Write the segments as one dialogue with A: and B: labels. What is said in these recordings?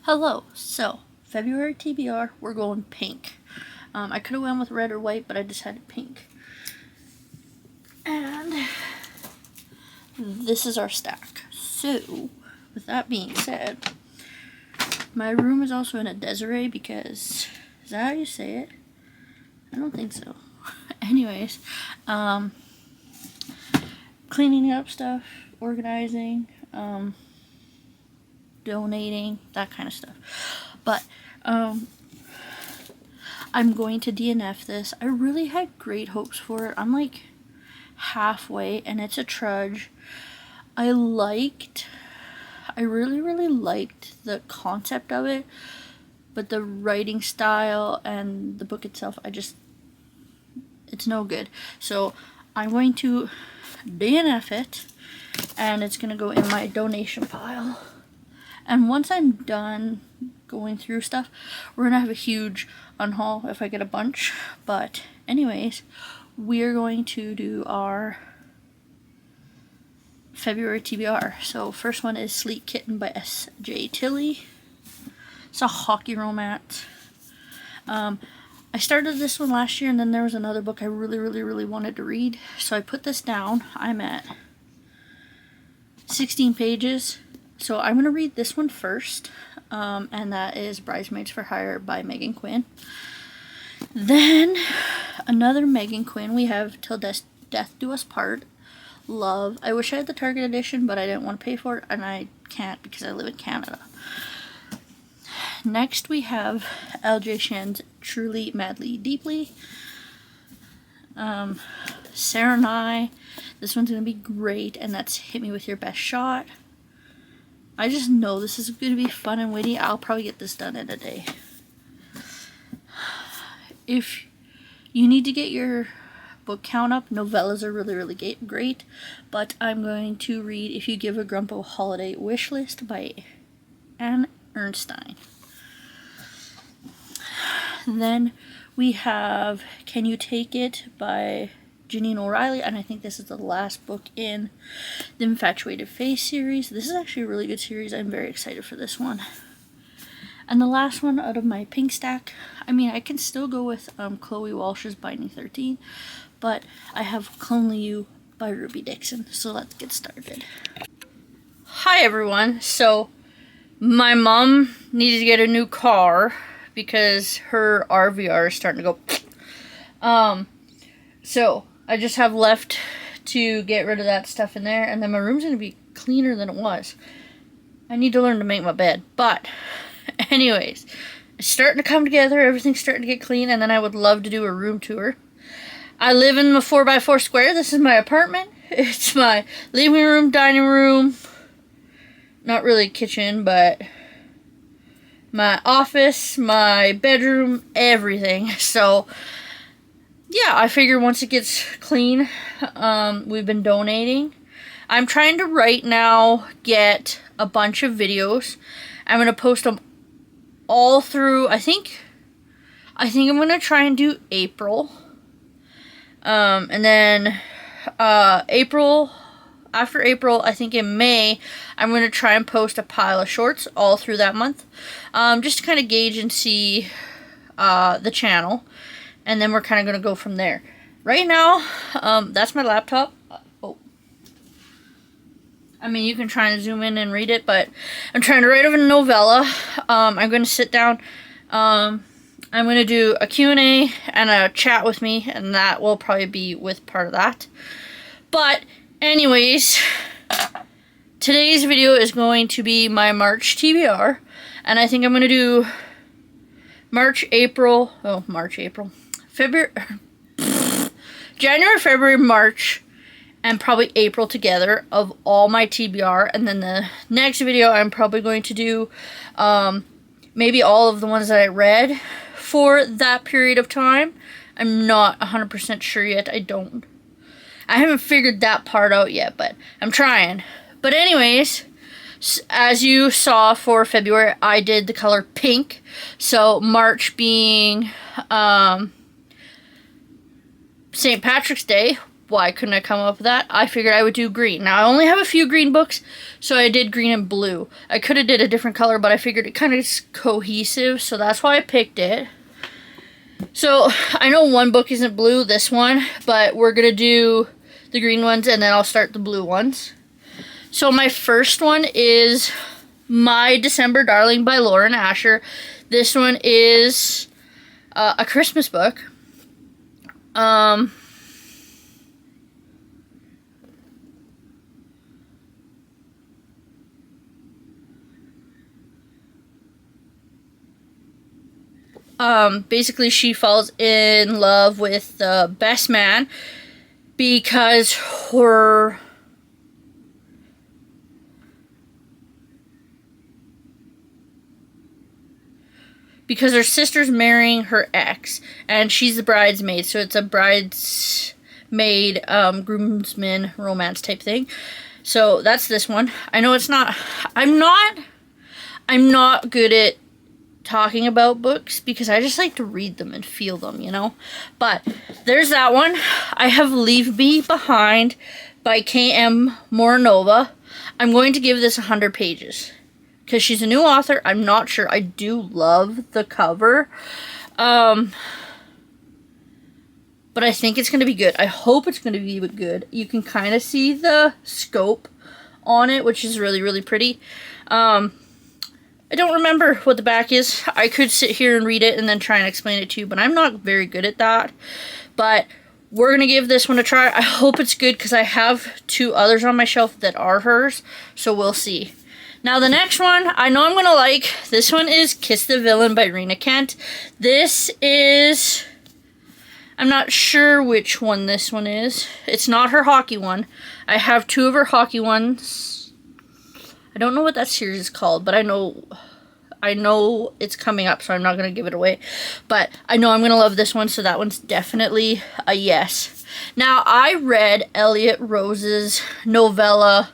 A: Hello, so February TBR, we're going pink. I could have went with red or white, but I decided pink. And this is our stack. So, with that being said, my room is also in a disarray because, is that how you say it? I don't think so. Anyways, cleaning up stuff, organizing, donating, that kind of stuff. But I'm going to DNF this. I really had great hopes for it. I'm like halfway and it's a trudge. I really liked the concept of it, but the writing style and the book itself, it's no good. So I'm going to DNF it, and it's going to go in my donation pile. And once I'm done going through stuff, we're going to have a huge unhaul if I get a bunch. But anyways, we're going to do our February TBR. So first one is Sleek Kitten by S.J. Tilley. It's a hockey romance. I started this one last year, and then there was another book I really wanted to read. So I put this down. I'm at 16 pages. So I'm going to read this one first, and that is Bridesmaids for Hire by Megan Quinn. Then, another Megan Quinn, we have Till Death Do Us Part. Love. I wish I had the Target edition, but I didn't want to pay for it, and I can't because I live in Canada. Next we have L.J. Shen's Truly, Madly, Deeply. Sarah and I, this one's going to be great, and that's Hit Me With Your Best Shot. I just know this is going to be fun and witty. I'll probably get this done in a day. If you need to get your book count up, novellas are really great. But I'm going to read If You Give a Grump a Holiday Wish List by Anne Ernstein. Then we have Can You Take It by Janine O'Reilly, and I think this is the last book in the Infatuated Face series. This is actually a really good series. I'm very excited for this one. And the last one out of my pink stack, I mean, I can still go with Chloe Walsh's Binding 13, but I have Clonely You by Ruby Dixon. So let's get started. Hi everyone. So my mom needed to get a new car because her RVR is starting to go. So I just have left to get rid of that stuff in there, and then my room's going to be cleaner than it was. I need to learn to make my bed, but anyways, it's starting to come together, everything's starting to get clean, and then I would love to do a room tour. I live in a 4x4 square. This is my apartment. It's my living room, dining room, not really kitchen, but my office, my bedroom, everything. So yeah, I figure once it gets clean, we've been donating. I'm trying to right now get a bunch of videos. I'm going to post them all through, I think I'm going to try and do April. And then after April, I think in May, I'm going to try and post a pile of shorts all through that month. Just to kind of gauge and see the channel. And then we're kind of going to go from there. Right now, that's my laptop. Oh. I mean, you can try and zoom in and read it, but I'm trying to write a novella. I'm going to sit down. I'm going to do a Q&A and a chat with me, and that will probably be with part of that. But anyways, today's video is going to be my March TBR, and I think I'm going to do January, February, March, and probably April together of all my TBR. And then the next video I'm probably going to do maybe all of the ones that I read for that period of time. I'm not 100% sure yet. I haven't figured that part out yet, but I'm trying. But anyways, as you saw for February, I did the color pink. So March being St. Patrick's Day, why couldn't I come up with that? I figured I would do green. Now, I only have a few green books, so I did green and blue. I could have did a different color, but I figured it kind of is cohesive, so that's why I picked it. So, I know one book isn't blue, this one, but we're going to do the green ones, and then I'll start the blue ones. So, my first one is My December Darling by Lauren Asher. This one is a Christmas book. Basically she falls in love with the best man because her sister's marrying her ex, and she's the bridesmaid, so it's a bridesmaid, groomsman romance type thing. So that's this one. I know it's not, I'm not good at talking about books because I just like to read them and feel them, you know? But there's that one. I have Leave Me Behind by K.M. Moronova. I'm going to give this 100 pages. Because she's a new author, I'm not sure. I do love the cover. But I think it's going to be good. I hope it's going to be good. You can kind of see the scope on it, which is really, really pretty. I don't remember what the back is. I could sit here and read it and then try and explain it to you, but I'm not very good at that. But we're going to give this one a try. I hope it's good because I have 2 others on my shelf that are hers, so we'll see. Now the next one, I know I'm going to like. This one is Kiss the Villain by Rena Kent. This is, I'm not sure which one this one is. It's not her hockey one. I have 2 of her hockey ones. I don't know what that series is called, but I know it's coming up, so I'm not going to give it away. But I know I'm going to love this one, so that one's definitely a yes. Now, I read Elliot Rose's novella,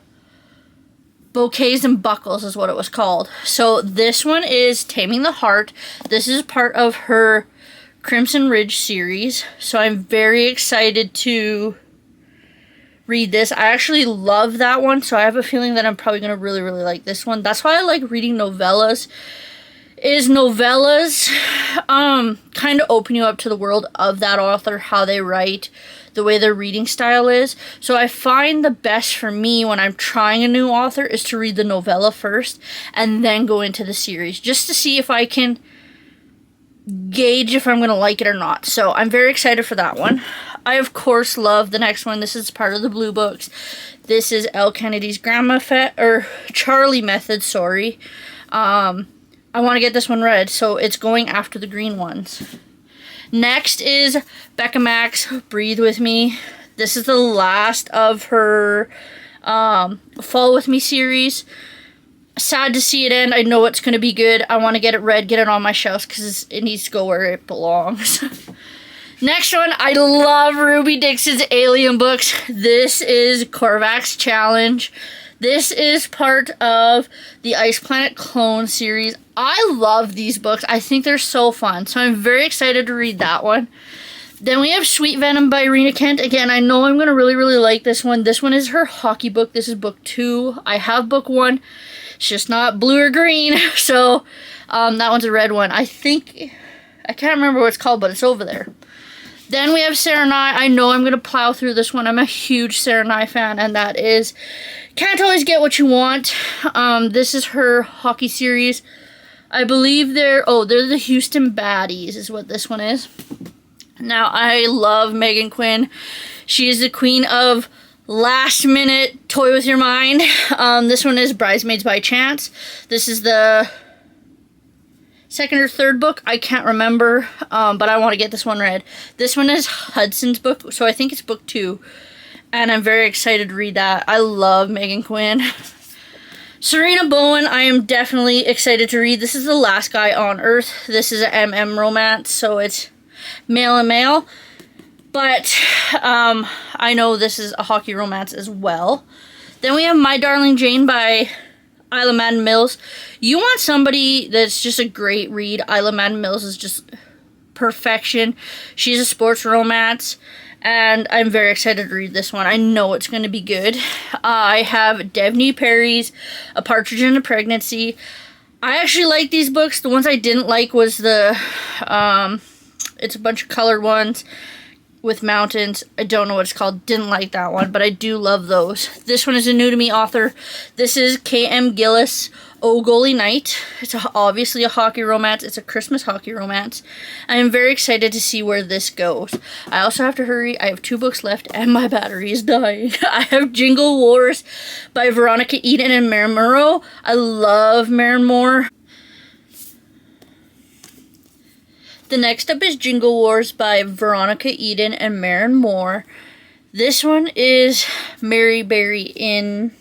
A: Bouquets and Buckles is what it was called. So this one is Taming the Heart. This is part of her Crimson Ridge series, so I'm very excited to read this. I actually love that one, so I have a feeling that I'm probably going to really, really like this one. That's why I like reading novellas. Novellas kind of open you up to the world of that author, how they write, the way their reading style is. So I find the best for me when I'm trying a new author is to read the novella first and then go into the series, just to see if I can gauge if I'm going to like it or not. So I'm very excited for that one. I, of course, love the next one. This is part of the Blue Books. This is L. Kennedy's Charlie Method, sorry. I want to get this one read, so it's going after the green ones. Next is Becca Mack's Breathe With Me. This is the last of her Fall With Me series. Sad to see it end. I know it's going to be good. I want to get it read, get it on my shelves, because it needs to go where it belongs. Next one, I love Ruby Dixon's Alien books. This is Korvac's Challenge. This is part of the Ice Planet Clone series. I love these books. I think they're so fun. So I'm very excited to read that one. Then we have Sweet Venom by Rena Kent. Again, I know I'm going to really, really like this one. This one is her hockey book. This is book 2. I have book 1. It's just not blue or green. So that one's a red one. I can't remember what it's called, but it's over there. Then we have Sarah Nye. I know I'm going to plow through this one. I'm a huge Sarah Nye fan, and that is Can't Always Get What You Want. This is her hockey series. I believe they're the Houston Baddies is what this one is. Now, I love Megan Quinn. She is the queen of last minute toy with your mind. This one is Bridesmaids by Chance. This is the second or third book, I can't remember, but I want to get this one read. This one is Hudson's book, so I think it's book 2, and I'm very excited to read that. I love Megan Quinn. Serena Bowen, I am definitely excited to read. This is The Last Guy on Earth. This is an MM romance, so it's male and male, but I know this is a hockey romance as well. Then we have My Darling Jane by Isla Madden Mills. You want somebody that's just a great read. Isla Madden Mills is just perfection. She's a sports romance, and I'm very excited to read this one. I know it's going to be good. I have Devney Perry's A Partridge in a Pregnancy. I actually like these books. The ones I didn't like was the, it's a bunch of colored ones with mountains. I don't know what it's called. Didn't like that one, but I do love those. This one is a new to me author. This is K.M. Gillis, Oh Goalie Night. It's obviously a hockey romance. It's a Christmas hockey romance. I am very excited to see where this goes. I also have to hurry. I have 2 books left and my battery is dying. I have Jingle Wars by Veronica Eden and Maren Moreau. I love Maren Moore. The next up is Jingle Wars by Veronica Eden and Maren Moore. This one is Mary Berry Inn,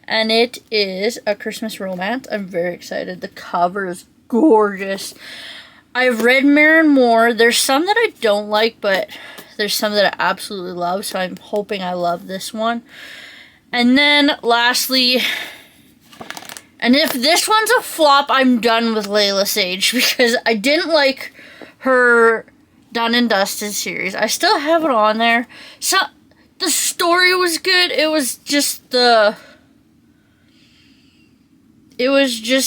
A: and it is a Christmas romance. I'm very excited. The cover is gorgeous. I've read Maren Moore. There's some that I don't like, but there's some that I absolutely love, so I'm hoping I love this one. And then lastly, and if this one's a flop, I'm done with Layla Sage, because I didn't like her Done and Dusted series. I still have it on there. So the story was good. It was just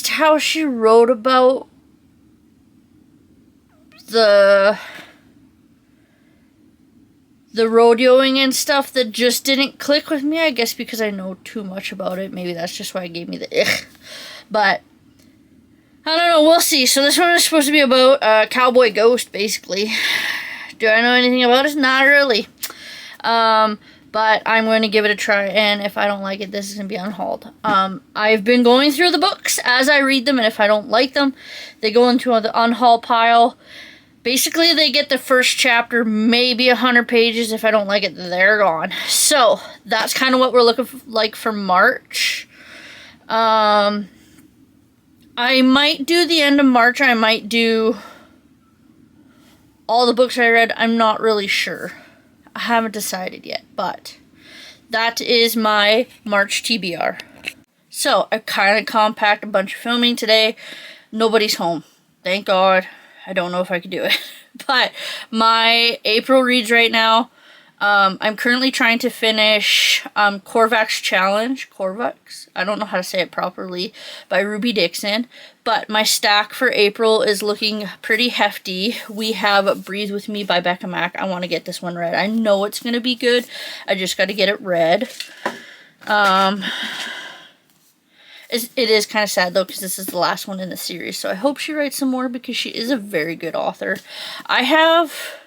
A: how she wrote about the rodeoing and stuff that just didn't click with me. I guess because I know too much about it. Maybe that's just why it gave me the ugh. But I don't know, we'll see. So this one is supposed to be about a cowboy ghost, basically. Do I know anything about it? Not really. But I'm going to give it a try, and if I don't like it, this is going to be on hold. I've been going through the books as I read them, and if I don't like them, they go into the unhaul pile. Basically, they get the first chapter, maybe 100 pages. If I don't like it, they're gone. So, that's kind of what we're looking like for March. I might do the end of March. I might do all the books I read. I'm not really sure. I haven't decided yet, but that is my March TBR. So, I kind of compact a bunch of filming today. Nobody's home. Thank God. I don't know if I could do it. But my April reads right now. I'm currently trying to finish Korvax Challenge. Korvax? I don't know how to say it properly. By Ruby Dixon. But my stack for April is looking pretty hefty. We have Breathe With Me by Becca Mack. I want to get this one read. I know it's going to be good. I just got to get it read. It is kind of sad, though, because this is the last one in the series. So I hope she writes some more, because she is a very good author. I have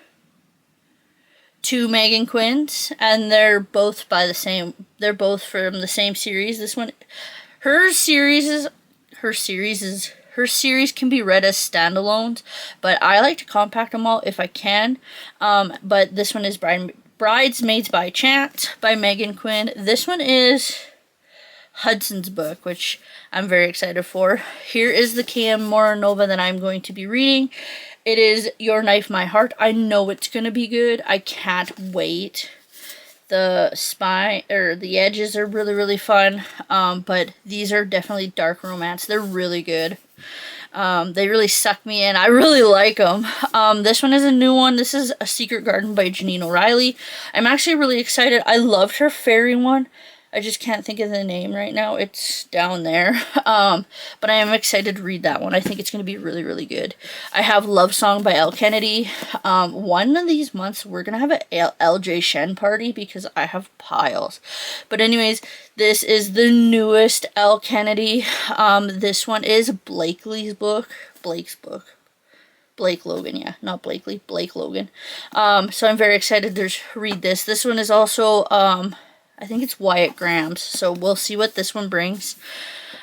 A: 2 Megan Quinns, and they're both by the same, they're both from the same series. This one, her series can be read as standalones, but I like to compact them all if I can. But this one is Bridesmaids by Chance by Megan Quinn. This one is Hudson's book, which I'm very excited for. Here is the K.M. Moranova that I'm going to be reading. It is Your Knife, My Heart. I know it's going to be good. I can't wait. The spine, or the edges are really, really fun. But these are definitely dark romance. They're really good. They really suck me in. I really like them. This one is a new one. This is A Secret Garden by Janine O'Reilly. I'm actually really excited. I loved her fairy one. I just can't think of the name right now. It's down there. But I am excited to read that one. I think it's going to be really, really good. I have Love Song by Elle Kennedy. One of these months, we're going to have an LJ Shen party, because I have piles. But anyways, this is the newest Elle Kennedy. This one is Blake's book. Blake Logan, yeah, not Blakely, Blake Logan. So I'm very excited to read this. This one is also, I think it's Wyatt Graham's, so we'll see what this one brings.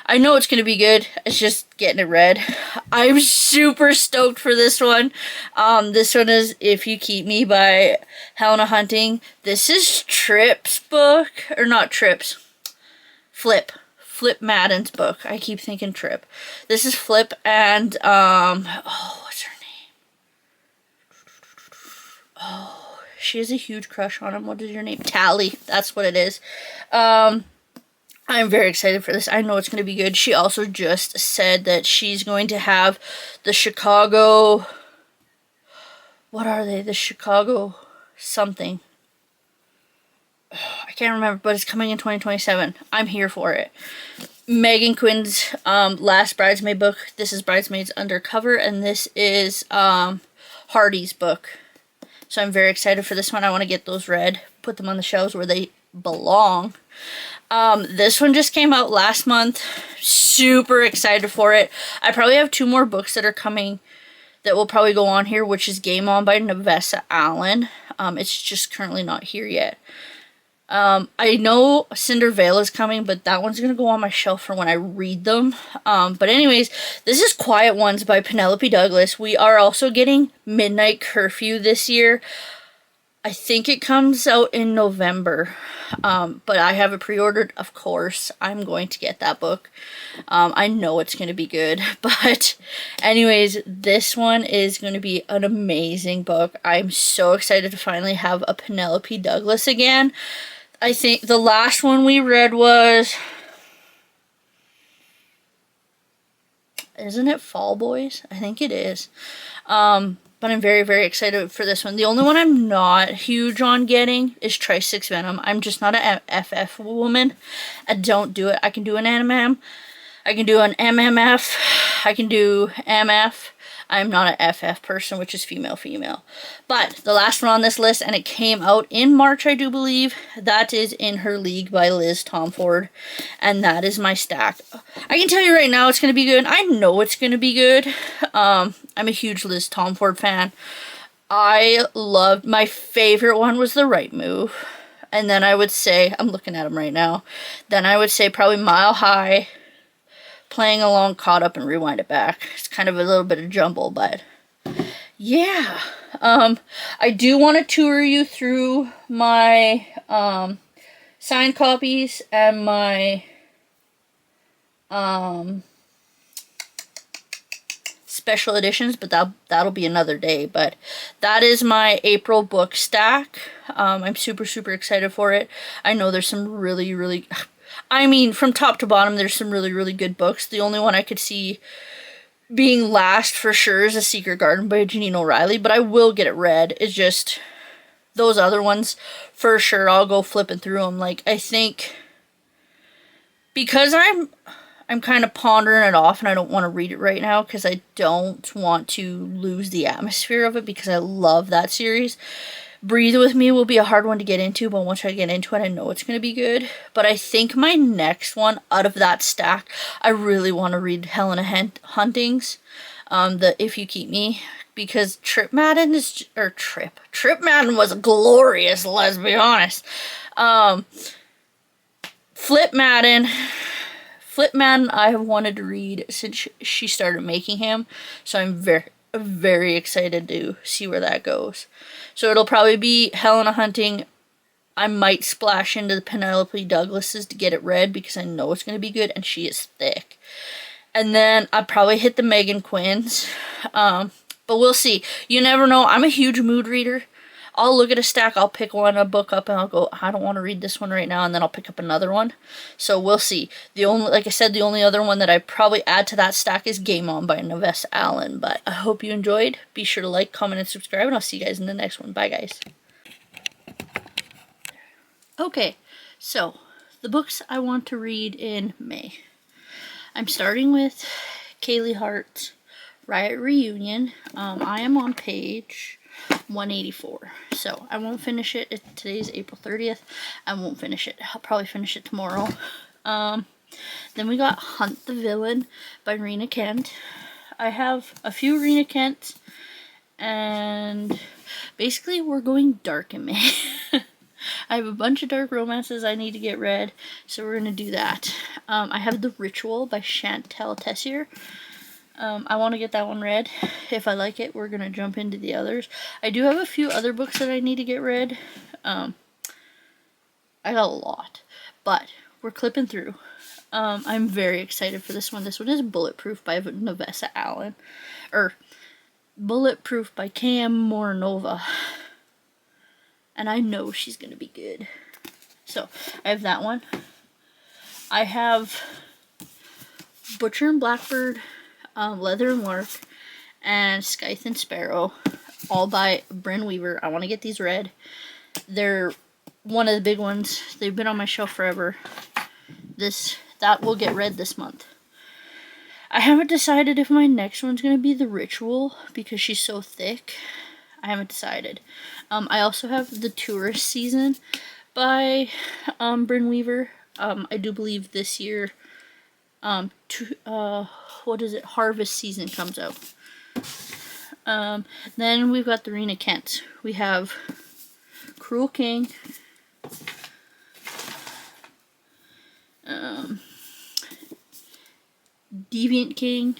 A: I know it's going to be good. It's just getting it read. I'm super stoked for this one. This one is If You Keep Me by Helena Hunting. This is Tripp's book, or not Tripp's, Flip Madden's book. I keep thinking Tripp. This is Flip, and, what's her name? Oh. She has a huge crush on him. What is your name? Tally. That's what it is. I'm very excited for this. I know it's going to be good. She also just said that she's going to have the Chicago what are they? The Chicago something. I can't remember, but it's coming in 2027. I'm here for it. Megan Quinn's last Bridesmaid book. This is Bridesmaids Undercover, and this is Hardy's book. So I'm very excited for this one. I want to get those read, put them on the shelves where they belong. This one just came out last month. Super excited for it. I probably have 2 more books that are coming that will probably go on here, which is Game On by Nevessa Allen. It's just currently not here yet. I know Cinder Vale is coming, but that one's going to go on my shelf for when I read them. But anyways, this is Quiet Ones by Penelope Douglas. We are also getting Midnight Curfew this year. I think it comes out in November, but I have it pre-ordered, of course. I'm going to get that book. I know it's going to be good, but anyways, this one is going to be an amazing book. I'm so excited to finally have a Penelope Douglas again. I think the last one we read was, isn't it Fall Boys? I think it is. But I'm very, very excited for this one. The only one I'm not huge on getting is Tri-Six Venom. I'm just not an FF woman. I don't do it. I can do an MM. I can do an MMF. I can do MF. I'm not an FF person, which is female. But the last one on this list, and it came out in March, I do believe, that is In Her League by Liz Tomford. And that is my stack. I can tell you right now it's going to be good. I know it's going to be good. I'm a huge Liz Tomford fan. I loved, my favorite one was The Right Move. And then I would say, I'm looking at them right now, then I would say probably Mile High, Playing Along, Caught Up, and Rewind It Back. It's kind of a little bit of jumble, but yeah. I do want to tour you through my signed copies and my special editions, but that'll be another day. But that is my April book stack. I'm super, super excited for it. I know there's some really, I mean, from top to bottom, there's some really good books. The only one I could see being last for sure is A Secret Garden by Janine O'Reilly, but I will get it read. It's just those other ones, for sure, I'll go flipping through them. Like, I think because I'm kind of pondering it off and I don't want to read it right now because I don't want to lose the atmosphere of it because I love that series. Breathe With Me will be a hard one to get into, but once I get into it, I know it's going to be good. But I think my next one out of that stack, I really want to read Helena Hunting's, the If You Keep Me, because Trip Madden is, or Trip Madden was glorious, let's be honest. Flip Madden I have wanted to read since she started making him, so I'm very excited to see where that goes. So it'll probably be Helena Hunting. I might splash into the Penelope Douglas's to get it read because I know it's going to be good and she is thick. And then I'll probably hit the Megan Quinns. But we'll see. You never know. I'm a huge mood reader. I'll look at a stack, I'll pick a book up, and I'll go, I don't want to read this one right now, and then I'll pick up another one. So we'll see. Like I said, the only other one that I probably add to that stack is Game On by Nevessa Allen. But I hope you enjoyed. Be sure to like, comment, and subscribe, and I'll see you guys in the next one. Bye, guys. Okay, so the books I want to read in May. I'm starting with Kaylee Hart's Riot Reunion. I am on page 184. So I won't finish it. Today's April 30th. I won't finish it. I'll probably finish it tomorrow. Then we got Hunt the Villain by Rena Kent. I have a few Rena Kents, and basically we're going dark in May. I have a bunch of dark romances I need to get read, so we're going to do that. I have The Ritual by Chantel Tessier. I want to get that one read. If I like it, we're going to jump into the others. I do have a few other books that I need to get read. I got a lot, but we're clipping through. I'm very excited for this one. This one is Bulletproof by Nevessa Allen. Or Bulletproof by Cam Moranova. And I know she's going to be good. So, I have that one. I have Butcher and Blackbird, Leather and Lark, and Scythe and Sparrow. all by Bryn Weaver. I want to get these read. They're one of the big ones. They've been on my shelf forever. That will get read this month. I haven't decided if my next one's going to be The Ritual, because she's so thick. I haven't decided. I also have The Tourist Season by Bryn Weaver. I do believe this year, Harvest Season comes out. Then we've got the Rena Kent. We have Cruel King, Deviant King.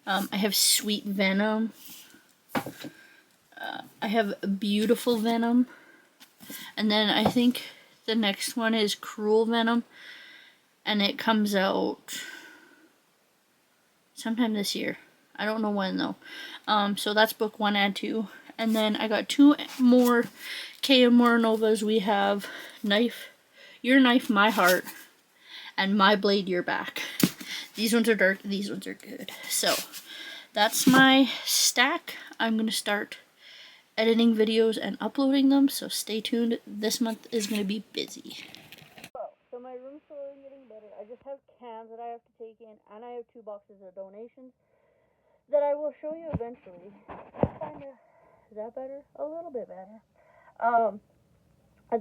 A: I have Sweet Venom. I have Beautiful Venom. And then I think the next one is Cruel Venom. And it comes out sometime this year. I don't know when though. So that's book 1 and 2. And then I got 2 more K.M. Moronovas. We have Your Knife, My Heart, and My Blade, Your Back. These ones are dark, these ones are good. So, that's my stack. I'm going to start editing videos and uploading them, so stay tuned. This month is going to be busy. So my room's slowly getting better. I just have cans that I have to take in, and I have 2 boxes of donations that I will show you eventually. Is that better? A little bit better.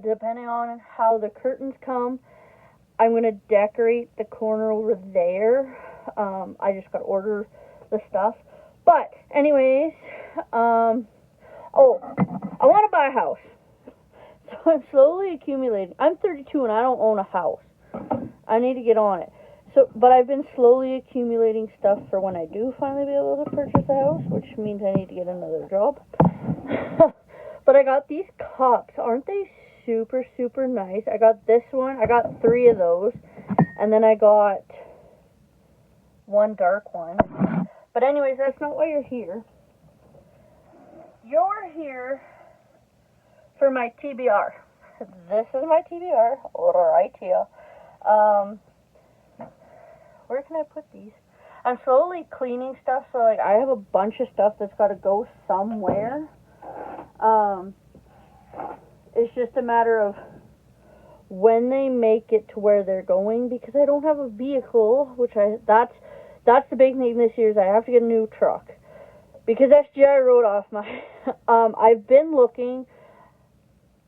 A: Depending on how the curtains come, I'm going to decorate the corner over there. I just got to order the stuff. But, anyways, I want to buy a house. So I'm slowly accumulating. I'm 32 and I don't own a house. I need to get on it. But I've been slowly accumulating stuff for when I do finally be able to purchase a house, which means I need to get another job. But I got these cups. Aren't they super, super nice? I got this one. I got 3 of those. And then I got 1 dark one. But anyways, that's not why you're here. You're here for my TBR. This is my TBR. Right here. Where can I put these? I'm slowly cleaning stuff, so like I have a bunch of stuff that's got to go somewhere. It's just a matter of when they make it to where they're going, because I don't have a vehicle, that's the big thing this year is I have to get a new truck. Because SGI wrote off my, I've been looking.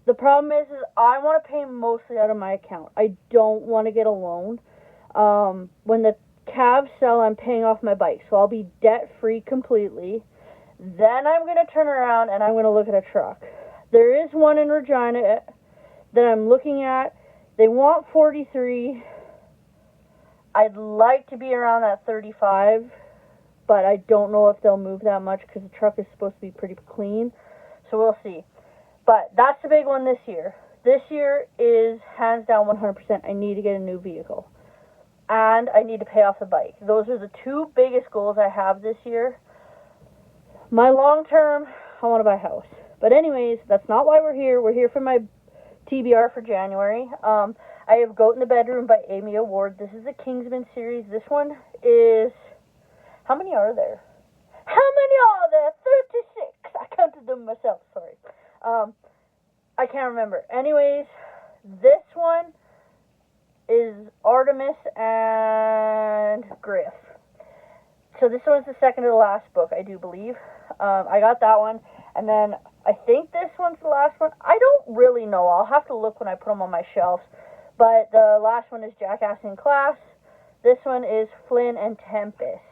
A: The problem is I want to pay mostly out of my account. I don't want to get a loan. When the cabs sell, I'm paying off my bike, so I'll be debt-free completely. Then I'm going to turn around and I'm going to look at a truck. There is one in Regina that I'm looking at. They want 43. I'd like to be around that 35, but I don't know if they'll move that much because the truck is supposed to be pretty clean, so we'll see. But that's the big one this year. This year is hands down 100%. I need to get a new vehicle. And I need to pay off the bike. Those are the 2 biggest goals I have this year. My long term, I want to buy a house. But anyways, that's not why we're here. We're here for my TBR for January. I have Goat in the Bedroom by Amy Award. This is a Kingsman series. This one is... How many are there? How many are there? 36. I counted them myself, sorry. I can't remember. Anyways, this one is Artemis and Griff. So this one's the second to the last book, I do believe. I got that one. And then I think this one's the last one. I don't really know. I'll have to look when I put them on my shelves. But the last one is Jackass in Class. This one is Flynn and Tempest.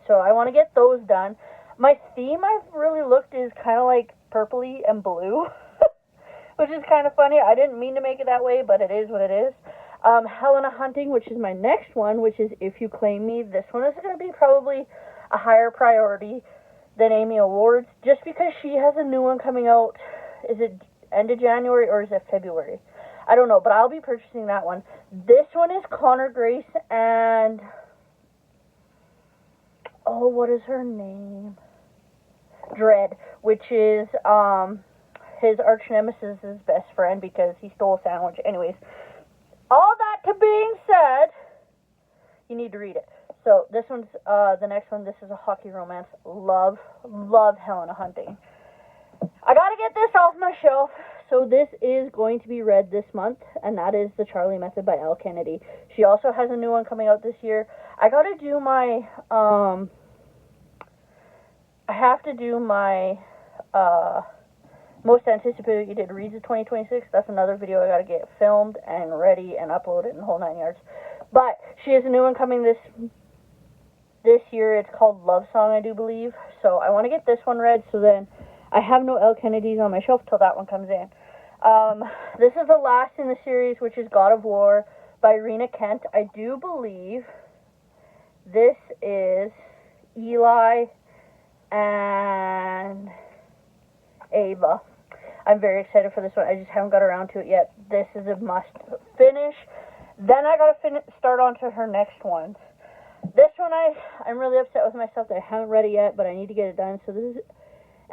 A: So I want to get those done. My theme I've really looked is kind of like purpley and blue, which is kind of funny. I didn't mean to make it that way, but it is what it is. Helena Hunting, which is my next one, which is If You Claim Me. This one is going to be probably a higher priority than Amy Awards, just because she has a new one coming out. Is it end of January or is it February? I don't know, but I'll be purchasing that one. This one is Connor Grace and... Oh, what is her name? Dread, which is his arch nemesis' best friend because he stole a sandwich. Anyways, all that to being said, you need to read it. So this one's, the next one, this is a hockey romance. Love Helena Hunting. I gotta get this off my shelf. So this is going to be read this month, and that is The Charlie Method by Elle Kennedy. She also has a new one coming out this year. I gotta do my, I have to do my, most anticipated reads of 2026. That's another video I gotta get filmed and ready and uploaded and the whole 9 yards. But she has a new one coming this year. It's called Love Song, I do believe. So I want to get this one read, so then I have no Elle Kennedys on my shelf till that one comes in. This is the last in the series, which is God of War by Rena Kent. I do believe this is Eli and Ava. I'm very excited for this one. I just haven't got around to it yet. This is a must finish. Then I gotta start on to her next ones. This one, I'm really upset with myself that I haven't read it yet, but I need to get it done. So this is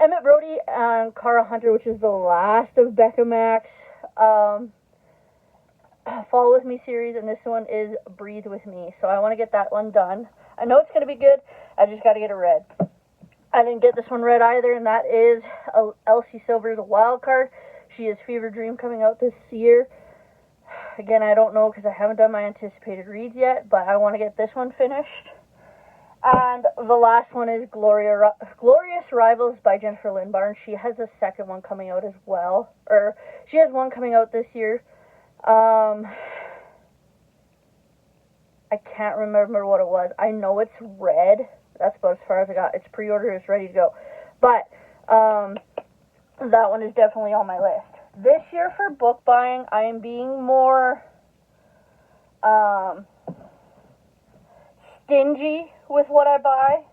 A: Emmett Brody and Cara Hunter, which is the last of Becca Mac's Fall With Me series, and this one is Breathe With Me. So I want to get that one done. I know it's going to be good. I just got to get it read. I didn't get this one read either, and that is Elsie Silver's Wild Card. She has Fever Dream coming out this year. Again, I don't know because I haven't done my anticipated reads yet, but I want to get this one finished. And the last one is Glorious Rivals by Jennifer Lynn Barnes. She has a second one coming out as well. Or, she has one coming out this year. I can't remember what it was. I know it's red. That's about as far as I got. It's pre-ordered. It's ready to go. But, that one is definitely on my list. This year for book buying, I am being more, stingy with what I buy.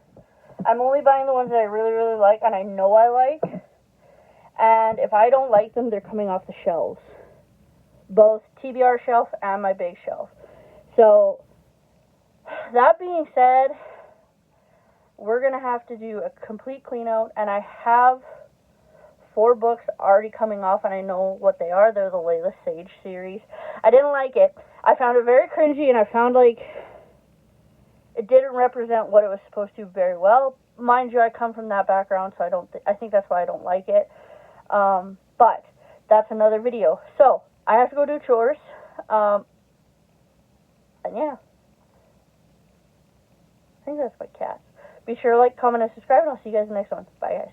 A: I'm only buying the ones that I really, really like, and I know I like. And if I don't like them, they're coming off the shelves. Both TBR shelf and my big shelf. So, that being said, we're going to have to do a complete clean out, and I have 4 books already coming off, and I know what they are. They're the Layla Sage series. I didn't like it. I found it very cringy, and I found, like, it didn't represent what it was supposed to very well. Mind you, I come from that background, so I think that's why I don't like it. But that's another video. So, I have to go do chores. And yeah. I think that's my cat. Be sure to like, comment, and subscribe, and I'll see you guys in the next one. Bye, guys.